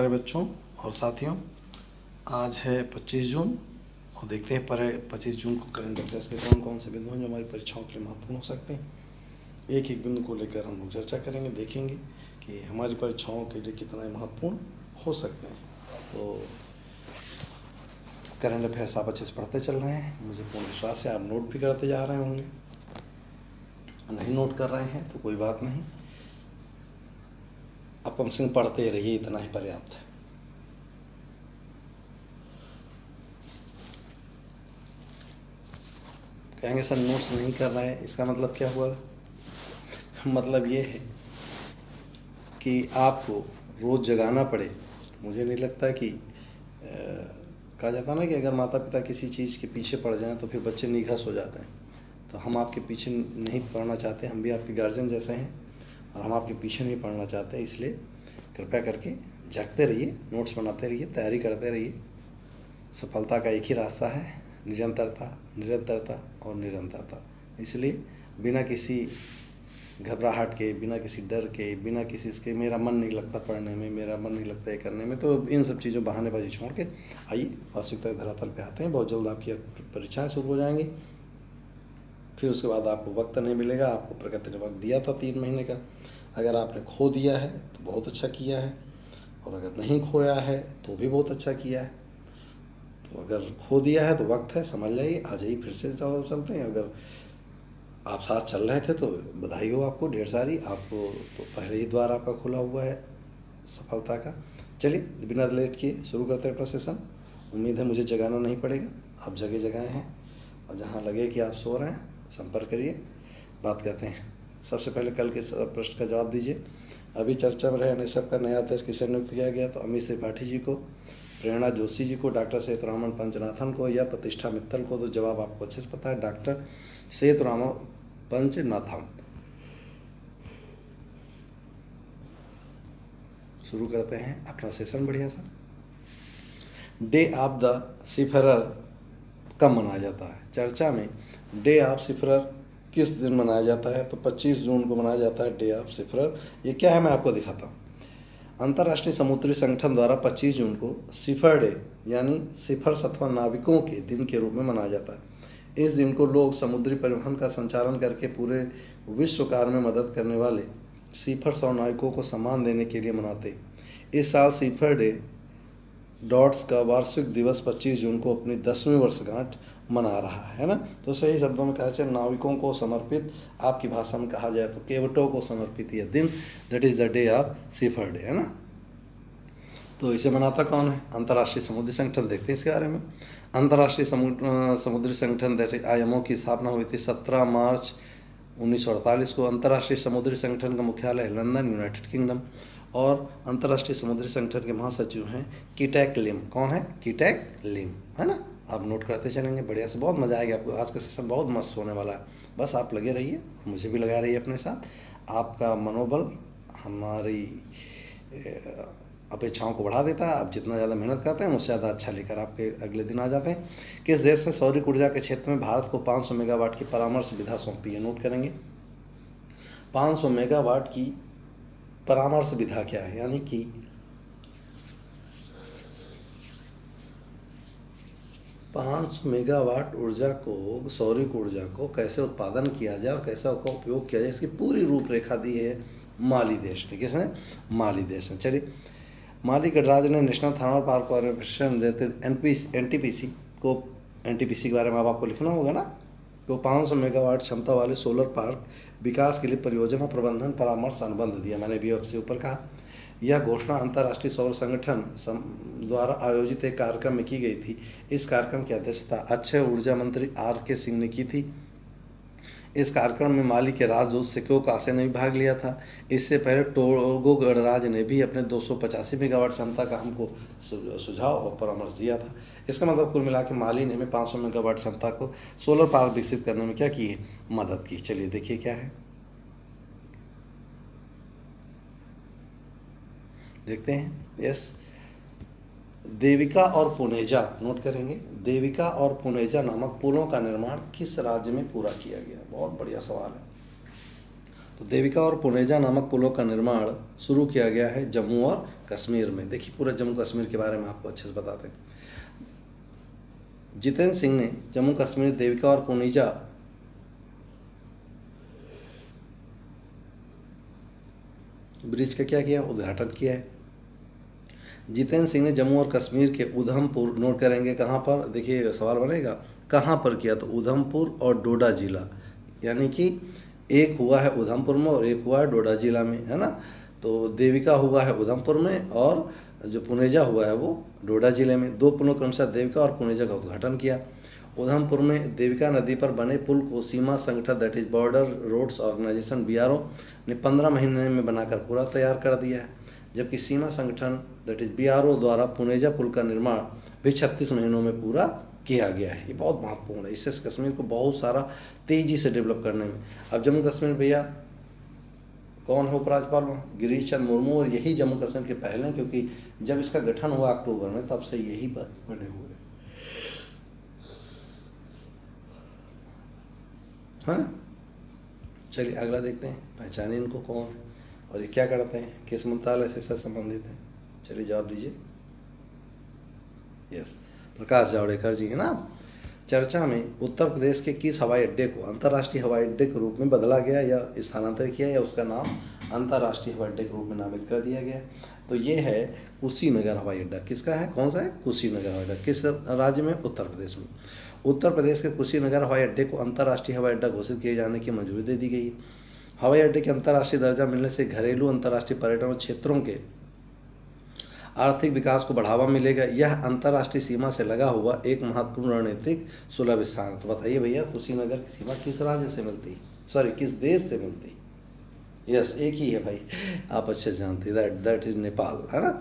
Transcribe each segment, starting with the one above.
प्यारे बच्चों और साथियों, आज है 25 जून और देखते हैं पर 25 जून को करंट अफेयर्स के कौन कौन से बिंदु हैं जो हमारी परीक्षाओं के लिए महत्वपूर्ण हो सकते हैं। एक एक बिंदु को लेकर हम लोग चर्चा करेंगे, देखेंगे कि हमारी परीक्षाओं के लिए कितना महत्वपूर्ण हो सकते हैं। तो करंट अफेयर्स आप अच्छे से पढ़ते चल रहे हैं, मुझे पूर्ण विश्वास है। आप नोट भी करते जा रहे होंगे, नहीं नोट कर रहे हैं तो कोई बात नहीं, आप कम से कम पढ़ते रहिए, इतना ही पर्याप्त है। कहेंगे सर नोट्स नहीं कर रहे हैं, इसका मतलब क्या हुआ? मतलब ये है कि आपको रोज़ जगाना पड़े। मुझे नहीं लगता कि कहा जाता ना कि अगर माता पिता किसी चीज़ के पीछे पड़ जाएं तो फिर बच्चे निघस हो जाते हैं। तो हम आपके पीछे नहीं पढ़ना चाहते, हम भी आपके गार्जियन जैसे हैं और हम आपके पीछे नहीं पढ़ना चाहते। इसलिए कृपया करके जागते रहिए, नोट्स बनाते रहिए, तैयारी करते रहिए। सफलता का एक ही रास्ता है, निरंतरता, निरंतरता और निरंतरता। इसलिए बिना किसी घबराहट के, बिना किसी डर के, बिना किसी इसके मेरा मन नहीं लगता पढ़ने में, मेरा मन नहीं लगता ये करने में, तो इन सब चीज़ों बहानेबाजी छोड़ के आइए वास्तविकता के धरातल पे आते हैं। बहुत जल्द आपकी परीक्षाएं शुरू हो जाएंगी, फिर उसके बाद आपको वक्त नहीं मिलेगा। आपको प्रकृति ने वक्त दिया था 3 महीने का, अगर आपने खो दिया है तो बहुत अच्छा किया है, और अगर नहीं खोया है तो भी बहुत अच्छा किया है। तो अगर खो दिया है तो वक्त है, समझ जाइए, आ जाइए, फिर से चलते हैं। अगर आप साथ चल रहे थे तो बधाई हो आपको ढेर सारी, आपको तो पहले ही द्वार आपका खुला हुआ है सफलता का। चलिए बिना लेट किए शुरू करते हैं अपना सेशन। उम्मीद है मुझे जगाना नहीं पड़ेगा, आप जगह जगह हैं, और जहाँ लगे कि आप सो रहे हैं संपर्क करिए, बात करते हैं। सबसे पहले कल के प्रश्न का जवाब दीजिए। अभी चर्चा में रहे एनएसएफ का नया अध्यक्ष किसे नियुक्त किया गया? तो अमित त्रिपाठी जी को, प्रेरणा जोशी जी को, डॉक्टर सेतुरामन पंचनाथन को या प्रतिष्ठा मित्तल को? तो जवाब आपको अच्छे से पता है, डॉक्टर सेतुरामन पंचनाथन। शुरू करते हैं अपना सेशन बढ़िया सा। डे ऑफ द सीफरर कब मनाया जाता है? चर्चा में डे ऑफ सीफरर किस दिन मनाया जाता है? तो 25 जून को मनाया जाता है डे ऑफ सीफरर। ये क्या है मैं आपको दिखाता हूँ। अंतर्राष्ट्रीय समुद्री संगठन द्वारा 25 जून को सीफर डे यानी सीफर्स अथवा नाविकों के दिन के रूप में मनाया जाता है। इस दिन को लोग समुद्री परिवहन का संचालन करके पूरे विश्व कार्य में मदद करने वाले सीफर्स और नाविकों को सम्मान देने के लिए मनाते हैं। इस साल सीफर डे डॉट्स का वार्षिक दिवस 25 जून को अपनी 10वीं वर्षगांठ मना रहा है ना। तो सही शब्दों में कहा जाए नाविकों को समर्पित, आपकी भाषा में कहा जाए तो केवटों को समर्पित यह दिन, that is the day of seafarer day, है ना। तो इसे मनाता कौन है? अंतर्राष्ट्रीय समुद्री संगठन। देखते हैं इसके बारे में। अंतर्राष्ट्रीय समुद्री संगठन जैसे IMO की स्थापना हुई थी 17 मार्च 1948 को। अंतर्राष्ट्रीय समुद्री संगठन का मुख्यालय लंदन, यूनाइटेड किंगडम। और अंतर्राष्ट्रीय समुद्री संगठन के महासचिव हैं कीटैक लिम। कौन है? कीटैक लिम, है ना। आप नोट करते चलेंगे, बढ़िया से, बहुत मजा आएगा आपको। आज का सेशन बहुत मस्त होने वाला है, बस आप लगे रहिए, मुझे भी लगा रहिए अपने साथ। आपका मनोबल हमारी अपेक्षाओं को बढ़ा देता है। आप जितना ज़्यादा मेहनत करते हैं उससे ज़्यादा अच्छा लेकर आपके अगले दिन आ जाते हैं। किस देश ने सौर ऊर्जा के क्षेत्र में भारत को 500 मेगावाट की परामर्श विधा सौंपी है? नोट करेंगे। 500 मेगावाट की परामर्श विधा क्या है? यानी कि 500 मेगावाट ऊर्जा को, सौर ऊर्जा को कैसे उत्पादन किया जाए और कैसे उसका उपयोग किया जाए, इसकी पूरी रूपरेखा दी है माली देश ने। किसने? माली देश ने। चलिए, माली गणराज्य ने नेशनल थर्मल पावर कॉर्पोरेशन जैसे NTPC को, NTPC के बारे में अब आपको लिखना होगा ना, तो 500 मेगावाट क्षमता वाले सोलर पार्क विकास के लिए परियोजना प्रबंधन परामर्श अनुबंध दिया। मैंने भी आपसे ऊपर कहा। यह घोषणा अंतर्राष्ट्रीय सौर संगठन द्वारा आयोजित एक कार्यक्रम में की गई थी। इस कार्यक्रम की अध्यक्षता अक्षय ऊर्जा मंत्री RK सिंह ने की थी। इस कार्यक्रम में माली के राजदूत सिको कासे ने भी भाग लिया था। इससे पहले टोगो गणराज्य ने भी अपने 285 मेगावाट क्षमता का हमको सुझाव और परामर्श दिया था। इसका मतलब कुल मिला के माली ने हमें 500 मेगावाट क्षमता को सोलर पार्क विकसित करने में क्या की है? मदद की। चलिए देखिए क्या है, देखते हैं। यस, देविका और पुनेजा, नोट करेंगे। देविका और पुनेजा नामक पुलों का निर्माण किस राज्य में पूरा किया गया? बहुत बढ़िया सवाल है। तो देविका और पुनेजा नामक पुलों का निर्माण शुरू किया गया है जम्मू और कश्मीर में। देखिए पूरा जम्मू कश्मीर के बारे में आपको अच्छे से बताते हैं। जितेंद्र सिंह ने जम्मू कश्मीर देविका और पुनीजा ब्रिज का क्या किया, उद्घाटन किया है। जितेंद्र सिंह ने जम्मू और कश्मीर के उधमपुर, नोट करेंगे कहाँ पर, देखिए सवाल बनेगा कहाँ पर किया, तो उधमपुर और डोडा जिला, यानी कि एक हुआ है उधमपुर में और एक हुआ है डोडा जिला में, है ना। तो देविका हुआ है उधमपुर में और जो पुनेजा हुआ है वो डोडा जिले में। 2 पुलों क्रमशः देविका और पुनेजा का उद्घाटन किया। उधमपुर में देविका नदी पर बने पुल को सीमा संगठन that is border roads organization BRO ने 15 महीने में बनाकर पूरा तैयार कर दिया है, जबकि सीमा संगठन दैट इज BRO द्वारा पुनेजा पुल का निर्माण भी 36 महीनों में पूरा किया गया है। ये बहुत महत्वपूर्ण है, इससे कश्मीर को बहुत सारा तेज़ी से डेवलप करने में। अब जम्मू कश्मीर भैया कौन है उपराज्यपाल वहाँ, गिरीश चंद्र मुर्मू, और यही जम्मू कश्मीर के पहले, क्योंकि जब इसका गठन हुआ अक्टूबर में तब से यही बने हुए हैं, हाँ। चलिए अगला देखते हैं, पहचानिए इनको कौन है और ये क्या करते हैं, किस मंत्रालय से संबंधित है। चलिए जवाब दीजिए। यस, प्रकाश जावड़ेकर जी है ना। चर्चा में उत्तर प्रदेश के किस हवाई अड्डे को अंतर्राष्ट्रीय हवाई अड्डे के रूप में बदला गया या स्थानांतरित किया या उसका नाम अंतर्राष्ट्रीय हवाई अड्डे के रूप में नामित कर दिया गया, तो ये है कुशीनगर हवाई अड्डा। किसका है, कौन सा है, कुशीनगर हवाई अड्डा। किस राज्य में, उत्तर प्रदेश में। उत्तर प्रदेश के कुशीनगर हवाई अड्डे को अंतर्राष्ट्रीय हवाई अड्डा घोषित किए जाने की मंजूरी दे दी गई। हवाई अड्डे के अंतर्राष्ट्रीय दर्जा मिलने से घरेलू अंतर्राष्ट्रीय पर्यटन क्षेत्रों के आर्थिक विकास को बढ़ावा मिलेगा। यह अंतर्राष्ट्रीय सीमा से लगा हुआ एक महत्वपूर्ण रणनीतिक सुलभ स्थान। तो बताइए भैया कुशीनगर की सीमा किस राज्य से मिलती, सॉरी किस देश से मिलती। यस, एक ही है भाई, आप अच्छे जानते हैं, दैट इज नेपाल, है ना।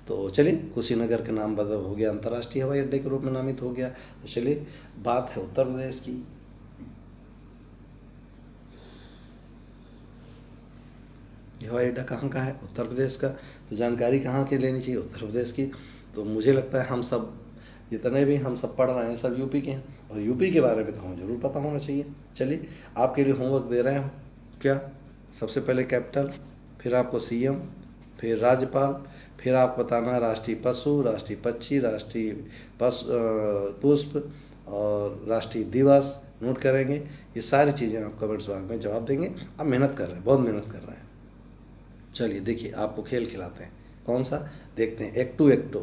तो चलिए कुशीनगर का नाम बदल हो गया, अंतर्राष्ट्रीय हवाई अड्डे के रूप में नामित हो गया। तो चलिए बात है उत्तर प्रदेश की। हवाई अड्डा कहाँ का है, उत्तर प्रदेश का। तो जानकारी कहाँ की लेनी चाहिए, उत्तर प्रदेश की। तो मुझे लगता है हम सब जितने भी हम सब पढ़ रहे हैं सब यूपी के हैं, और यूपी के बारे में तो हमें जरूर पता होना चाहिए। चलिए आपके लिए होमवर्क दे रहे हैं क्या, सबसे पहले कैपिटल, फिर आपको CM, फिर राज्यपाल, फिर आप बताना राष्ट्रीय पशु, राष्ट्रीय पक्षी, राष्ट्रीय पुष्प और राष्ट्रीय दिवस। नोट करेंगे ये सारी चीज़ें आप कमेंट्स बॉक्स में जवाब देंगे। आप मेहनत कर रहे हैं, बहुत मेहनत कर रहे हैं। चलिए देखिए आपको खेल खिलाते हैं, कौन सा देखते हैं, एक टू।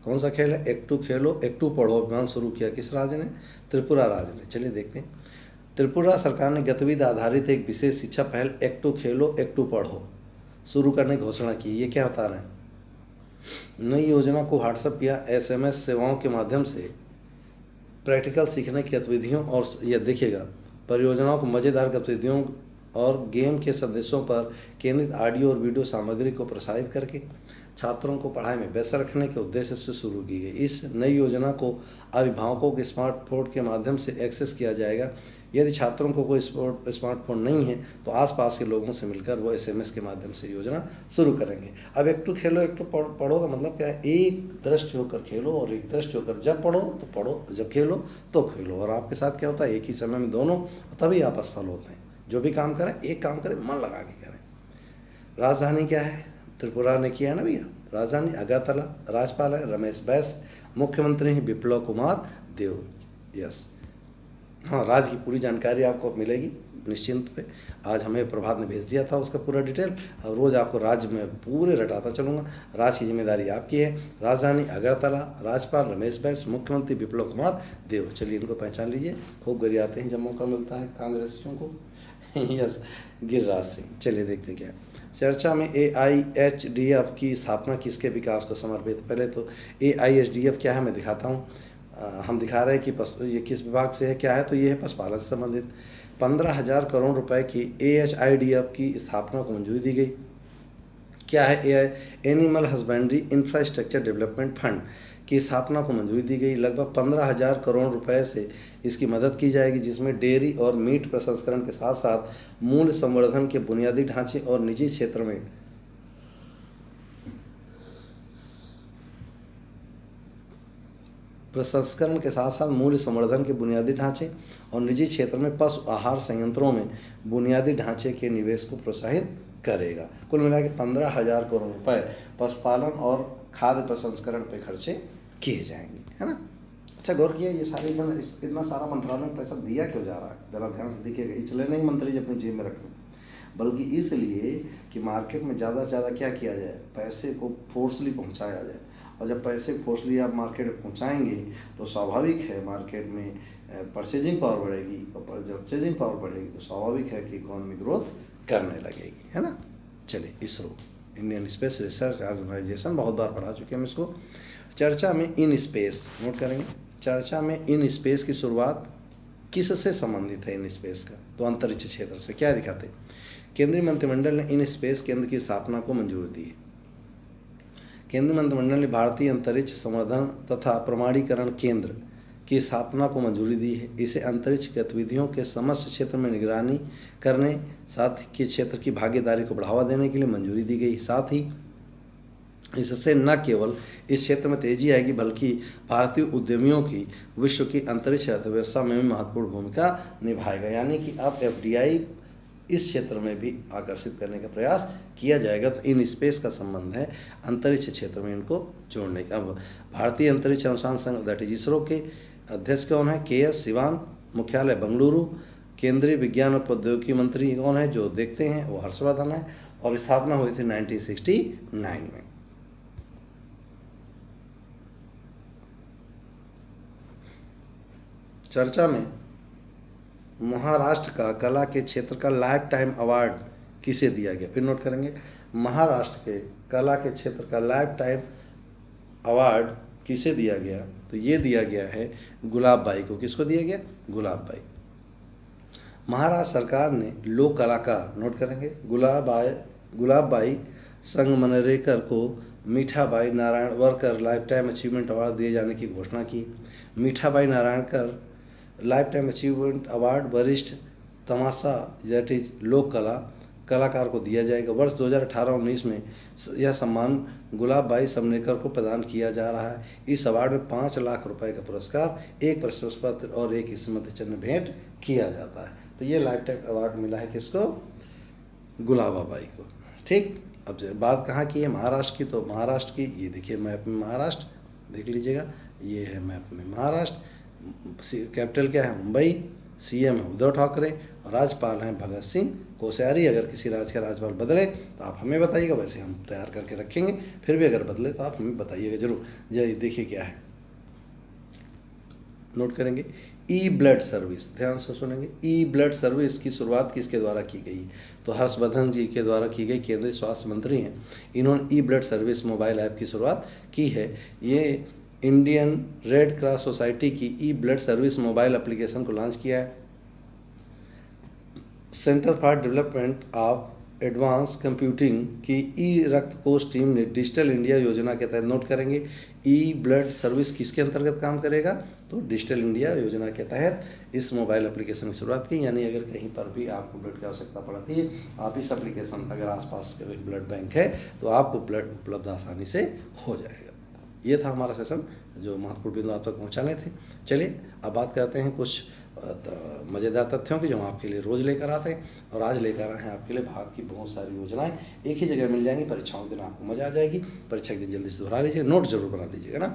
कौन सा खेल है, एक टू खेलो एक टू पढ़ो अभियान शुरू किया किस राज्य ने, त्रिपुरा राज्य ने। चलिए देखते हैं। त्रिपुरा सरकार ने गतिविधि आधारित एक विशेष शिक्षा पहल एक टू खेलो एक टू पढ़ो शुरू करने की घोषणा की। ये क्या बता रहे हैं, नई योजना को व्हाट्सएप या SMS सेवाओं के माध्यम से प्रैक्टिकल सीखने की गतिविधियों और यह देखिएगा परियोजनाओं को मज़ेदार गतिविधियों और गेम के संदेशों पर केंद्रित ऑडियो और वीडियो सामग्री को प्रसारित करके छात्रों को पढ़ाई में व्यस्त रखने के उद्देश्य से शुरू की गई। इस नई योजना को अभिभावकों के स्मार्टफोन के माध्यम से एक्सेस किया जाएगा। यदि छात्रों को कोई स्मार्टफोन नहीं है तो आसपास के लोगों से मिलकर वो SMS के माध्यम से योजना शुरू करेंगे। अब एक टू खेलो एक टू पढ़ो का मतलब क्या है, एक दृष्टि होकर खेलो और एक दृष्टि होकर जब पढ़ो तो पढ़ो, जब खेलो तो खेलो। और आपके साथ क्या होता है, एक ही समय में दोनों, तभी आप असफल होते हैं। जो भी काम करें एक काम करें, मन लगा के करें। राजधानी क्या है, त्रिपुरा ने किया है ना भैया, राजधानी अगरतला। राज्यपाल है रमेश बैस, मुख्यमंत्री हैं बिप्लब कुमार देव। यस, हाँ, राज्य की पूरी जानकारी आपको मिलेगी निश्चिंत पे। आज हमें प्रभात ने भेज दिया था उसका पूरा डिटेल, और रोज़ आपको राज्य में पूरे रटाता चलूँगा। राज्य की जिम्मेदारी आपकी है। राजधानी अगरतला, राज्यपाल रमेश बैस, मुख्यमंत्री बिप्लब कुमार देव। चलिए इनको पहचान लीजिए, खूब गरियाते हैं जब मौका मिलता है कांग्रेसियों को। यस, गिरिराज सिंह। चलिए देखते क्या चर्चा में AIHDF की स्थापना किसके विकास को समर्पित। पहले तो AIHDF क्या है मैं दिखाता हूँ। हम दिखा रहे हैं कि ये किस विभाग से है, क्या है, तो ये है पशुपालन से संबंधित। 15,000 करोड़ रुपए की AIHDF की स्थापना को मंजूरी दी गई। क्या है, animal husbandry infrastructure development fund की स्थापना को मंजूरी दी गई। लगभग 15,000 करोड़ रुपए से इसकी मदद की जाएगी, जिसमें डेयरी और मीट प्रसंस्करण के साथ साथ मूल्य संवर्धन के बुनियादी ढांचे और निजी क्षेत्र में पशु आहार संयंत्रों में बुनियादी ढांचे के निवेश को प्रोत्साहित करेगा। कुल मिला के 15,000 करोड़ रुपए पशुपालन और खाद्य प्रसंस्करण पे खर्चे किए जाएंगे, है ना। अच्छा गौर किया, ये सारे इतना सारा मंत्रालय में पैसा दिया क्यों जा रहा है, ज़रा ध्यान से देखिएगा। इसलिए नहीं मंत्री जी अपनी जेब में रखें, बल्कि इसलिए कि मार्केट में ज़्यादा से ज़्यादा क्या किया जाए, पैसे को फोर्सली पहुंचाया जाए। और जब पैसे फोर्सली आप मार्केट में पहुंचाएंगे तो स्वाभाविक है मार्केट में परचेजिंग पावर बढ़ेगी, और जब परचेजिंग पावर बढ़ेगी तो स्वाभाविक है कि इकोनॉमी ग्रोथ करने लगेगी, है ना। चलिए, ISRO Indian space research organization, बहुत बार पढ़ा चुके हम इसको। चर्चा में इन स्पेस, नोट करेंगे, चर्चा में इन स्पेस की शुरुआत किससे संबंधित है। इन स्पेस का तो अंतरिक्ष क्षेत्र से। क्या दिखाते, केंद्रीय मंत्रिमंडल ने इन स्पेस केंद्र की स्थापना को मंजूरी दी है। केंद्रीय मंत्रिमंडल ने भारतीय अंतरिक्ष संवर्धन तथा प्रमाणीकरण केंद्र की स्थापना को मंजूरी दी है। इसे अंतरिक्ष गतिविधियों के समस्त क्षेत्र में निगरानी करने, साथ ही क्षेत्र की भागीदारी को बढ़ावा देने के लिए मंजूरी दी गई। साथ ही इससे न केवल इस क्षेत्र में तेजी आएगी, बल्कि भारतीय उद्यमियों की विश्व की अंतरिक्ष अर्थव्यवस्था में भी महत्वपूर्ण भूमिका निभाएगा। यानी कि अब FDI इस क्षेत्र में भी आकर्षित करने का प्रयास किया जाएगा। तो इन स्पेस का संबंध है अंतरिक्ष क्षेत्र में इनको जोड़ने का। अब भारतीय अंतरिक्ष अनुसंधान संघ दैट इज इसरो के अध्यक्ष कौन है, KS शिवान, मुख्यालय बेंगलुरु। केंद्रीय विज्ञान और प्रौद्योगिकी मंत्री कौन है, जो देखते हैं वो हर्षवर्धन है, और स्थापना हुई थी 1969 में। चर्चा में महाराष्ट्र का कला के क्षेत्र का लाइफ टाइम अवार्ड किसे दिया गया, फिर नोट करेंगे। महाराष्ट्र के कला के क्षेत्र का लाइफ टाइम अवार्ड किसे दिया गया, तो ये दिया गया है गुलाबबाई को। किसको दिया गया, गुलाबबाई। महाराष्ट्र सरकार ने लोक कलाकार, नोट करेंगे, गुलाबबाई संगमनेरकर को Meethabai Narayanwarkar lifetime achievement award दिए जाने की घोषणा की। Meethabai Narayankar lifetime achievement award वरिष्ठ तमाशा दैट इज लोक कलाकार को दिया जाएगा। वर्ष 2018-19 में यह सम्मान गुलाबबाई समनेकर को प्रदान किया जा रहा है। इस अवार्ड में 5 लाख रुपए का पुरस्कार, एक प्रशस्ति पत्र और एक स्मृति चिन्ह भेंट किया जाता है। तो ये लाइफ टाइम अवार्ड मिला है किसको, गुलाबबाई को। ठीक, अब बात कहाँ की है, महाराष्ट्र की। तो महाराष्ट्र की ये देखिए मैप में महाराष्ट्र देख लीजिएगा, ये है मैप में महाराष्ट्र। कैपिटल क्या है, मुंबई। CM है उद्धव ठाकरे और राज्यपाल हैं भगत सिंह कोश्यारी। अगर किसी राज्य का राज्यपाल बदले तो आप हमें बताइएगा, वैसे हम तैयार करके रखेंगे। फिर भी अगर बदले तो आप हमें बताइएगा जरूर। ये देखिए क्या है, नोट करेंगे, ई-ब्लड सर्विस, ध्यान से सुनेंगे। ई-ब्लड सर्विस की शुरुआत किसके द्वारा की गई, तो हर्षवर्धन जी के द्वारा की गई, केंद्रीय स्वास्थ्य मंत्री हैं। इन्होंने ई-ब्लड सर्विस मोबाइल ऐप की शुरुआत की है। ये इंडियन रेड क्रॉस सोसाइटी की ई-ब्लड सर्विस मोबाइल एप्लीकेशन को लॉन्च किया है। Centre for development of advance computing की ई रक्त कोष टीम ने डिजिटल इंडिया योजना के तहत, नोट करेंगे, ई ब्लड सर्विस किसके अंतर्गत काम करेगा, तो डिजिटल इंडिया योजना के तहत इस मोबाइल एप्लीकेशन की शुरुआत की। यानी अगर कहीं पर भी आपको ब्लड की आवश्यकता पड़ती है, आप इस एप्लीकेशन, अगर आसपास ब्लड बैंक है तो आपको ब्लड उपलब्ध आसानी से हो जाएगा। ये था हमारा सेशन जो महत्वपूर्ण बिंदु आप तक पहुँचाने थे। चलिए अब बात करते हैं कुछ मज़ेदार तथ्यों की जो हम आपके लिए रोज़ लेकर आते हैं। और आज लेकर आए हैं आपके लिए भारत की बहुत सारी योजनाएं एक ही जगह मिल जाएंगी। परीक्षाओं के दिन आपको मज़ा आ जाएगी। परीक्षा के दिन जल्दी से दोहरा लीजिए, नोट जरूर बना लीजिएगा ना।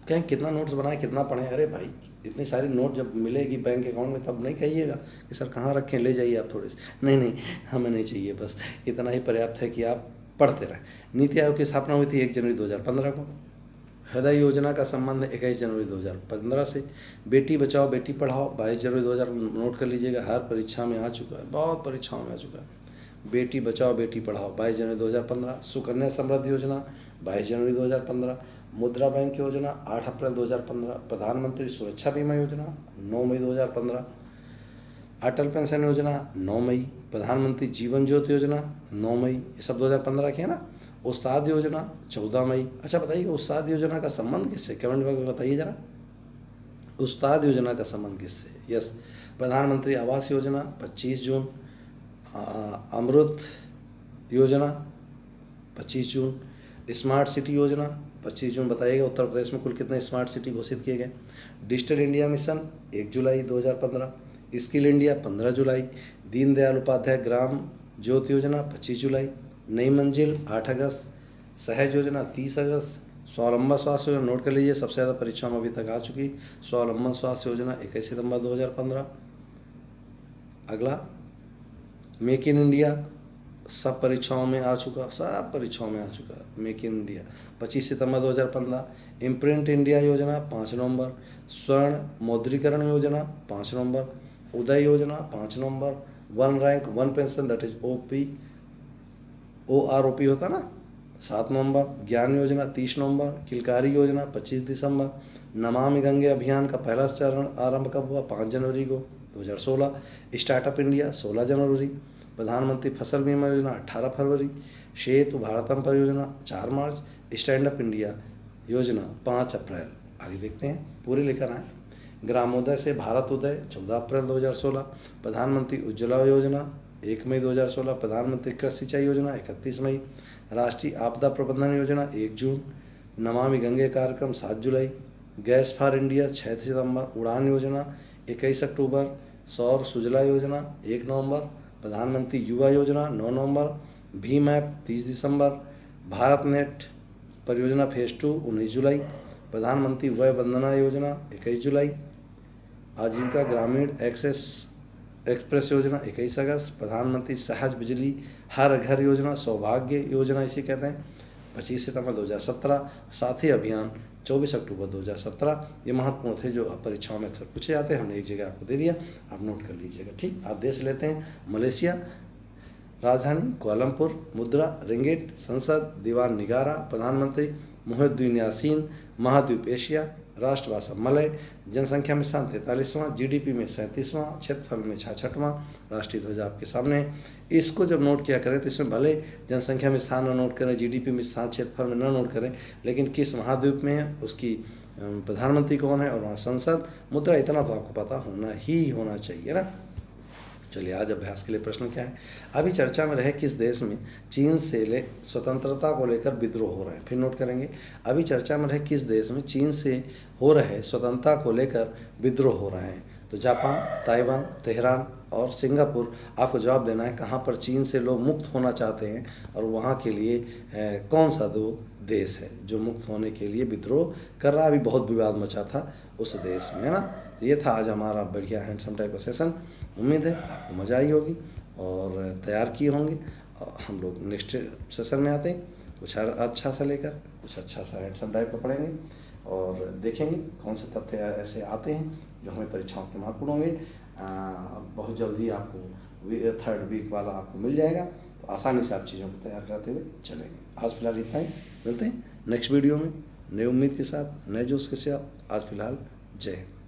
कहें कितना नोट्स बनाए, कितना पढ़ें, अरे भाई इतनी सारी नोट जब मिलेगी बैंक अकाउंट में तब नहीं कहिएगा कि सर कहाँ रखें, ले जाइए आप थोड़े से। नहीं, हमें नहीं चाहिए, बस इतना ही पर्याप्त है कि आप पढ़ते रहें। नीति आयोग की स्थापना हुई थी 1 जनवरी 2015 को। हृदय योजना का संबंध 21 जनवरी 2015 से। बेटी बचाओ बेटी पढ़ाओ 22 जनवरी 2000, नोट कर लीजिएगा, हर परीक्षा में आ चुका है, बहुत परीक्षाओं में आ चुका है। बेटी बचाओ बेटी पढ़ाओ 22 जनवरी 2015। सुकन्या समृद्धि योजना 22 जनवरी 2015। मुद्रा बैंक योजना 8 अप्रैल 2015। प्रधानमंत्री सुरक्षा बीमा योजना 9 मई 2015। अटल पेंशन योजना 9 मई। प्रधानमंत्री जीवन ज्योति योजना 9 मई, ये सब 2015 की है ना। उस्ताद योजना 14 मई। अच्छा बताइए उस्ताद योजना का संबंध किससे, कमेंट बॉक्स में बताइए जरा, उस्ताद योजना का संबंध किससे। यस, प्रधानमंत्री आवास योजना 25 जून। अमृत योजना 25 जून। स्मार्ट सिटी योजना 25 जून। बताइएगा उत्तर प्रदेश में कुल कितने स्मार्ट सिटी घोषित किए गए। डिजिटल इंडिया मिशन 1 जुलाई 2015। स्किल इंडिया 15 जुलाई। दीनदयाल उपाध्याय ग्राम ज्योति योजना 25 जुलाई। नई मंजिल 8 अगस्त। सहज योजना 30 अगस्त। स्वावलंबन स्वास्थ्य योजना नोट कर लीजिए, सबसे ज़्यादा परीक्षाओं में अभी तक आ चुकी। स्वावलंबन स्वास्थ्य योजना 21 सितंबर 2015। अगला मेक इन इंडिया, सब परीक्षाओं में आ चुका, सब परीक्षाओं में आ चुका make in India 25 September 2015। Imprint India योजना 5 नवंबर। स्वर्ण मौद्रीकरण योजना 5 नवंबर। उदय योजना 5 नवंबर। One rank one pension that is OROP होता ना 7 नवंबर। ज्ञान योजना 30 नवंबर। किलकारी योजना 25 दिसंबर। नमामि गंगे अभियान का पहला चरण आरंभ कब हुआ? 5 जनवरी को 2016। स्टार्टअप इंडिया 16 जनवरी। प्रधानमंत्री फसल बीमा योजना 18 फरवरी। सेतु भारतम परियोजना 4 मार्च। स्टैंड अप इंडिया योजना 5 अप्रैल। आगे देखते हैं, पूरे लेकर आए। ग्रामोदय से भारत उदय 14 अप्रैल 2016। प्रधानमंत्री उज्ज्वला योजना 1 मई 2016। प्रधानमंत्री कृषि सिंचाई योजना 31 मई। राष्ट्रीय आपदा प्रबंधन योजना 1 जून। नमामि गंगे कार्यक्रम 7 जुलाई। गैस फॉर इंडिया 6 सितंबर। उड़ान योजना 21 अक्टूबर। सौर सुजला योजना 1 नवंबर। प्रधानमंत्री युवा योजना 9 नवंबर। भीम ऐप 30 दिसंबर। भारत नेट परियोजना फेज 2 19 जुलाई। प्रधानमंत्री वय वंदना योजना 21 जुलाई। आजीविका ग्रामीण एक्सप्रेस योजना 21 अगस्त। प्रधानमंत्री सहज बिजली हर घर योजना सौभाग्य योजना इसे कहते हैं 25 सितंबर 2017। साथी अभियान 24 अक्टूबर 2017। ये महत्वपूर्ण थे जो परीक्षाओं में अक्सर पूछे जाते हैं, हमने एक जगह आपको दे दिया, आप नोट कर लीजिएगा। ठीक, आप देश लेते हैं मलेशिया, राजधानी कोलंबपुर, मुद्रा रिंगिट, संसद दीवान निगारा, प्रधानमंत्री मुहिउद्दीन यासीन, महाद्वीप एशिया, राष्ट्रभाषा मलय, जनसंख्या में स्थान 43वां, GDP में 37वां, क्षेत्रफल में 66वां, राष्ट्रीय ध्वज आपके सामने है। इसको जब नोट किया करें तो इसमें भले जनसंख्या में स्थान न नोट करें, GDP में स्थान, क्षेत्रफल में न नोट करें, लेकिन किस महाद्वीप में है, उसकी प्रधानमंत्री कौन है और वहाँ संसद, मुद्रा, इतना तो आपको पता होना ही होना चाहिए ना। चलिए, आज अभ्यास के लिए प्रश्न क्या है? अभी चर्चा में रहे किस देश में चीन से स्वतंत्रता को लेकर विद्रोह हो रहे हैं? फिर नोट करेंगे, अभी चर्चा में रहे किस देश में चीन से हो रहे स्वतंत्रता को लेकर विद्रोह हो रहे हैं? तो जापान, ताइवान, तेहरान और सिंगापुर। आपको जवाब देना है कहाँ पर चीन से लोग मुक्त होना चाहते हैं और वहाँ के लिए कौन सा दो देश है जो मुक्त होने के लिए विद्रोह कर रहा है। अभी बहुत विवाद मचा था उस देश में, है ना। ये था आज हमारा बढ़िया हैंडसम टाइप का सेशन। उम्मीद है आपको मज़ा आई होगी और तैयार किए होंगे। और हम लोग नेक्स्ट सेशन में आते हैं, कुछ अच्छा सा लेकर कुछ अच्छा सा हैंडसम टाइप का पढ़ेंगे और देखेंगे कौन से तथ्य ऐसे आते हैं जो हमें परीक्षाओं के महत्वपूर्ण होंगे। बहुत जल्दी आपको 3rd वीक वाला आपको मिल जाएगा, तो आसानी से आप चीज़ों को तैयार करते हुए चलेंगे। आज फिलहाल इतना ही, मिलते हैं नेक्स्ट वीडियो में नई उम्मीद के साथ, नए जोश के साथ। आज फिलहाल जय हिंद।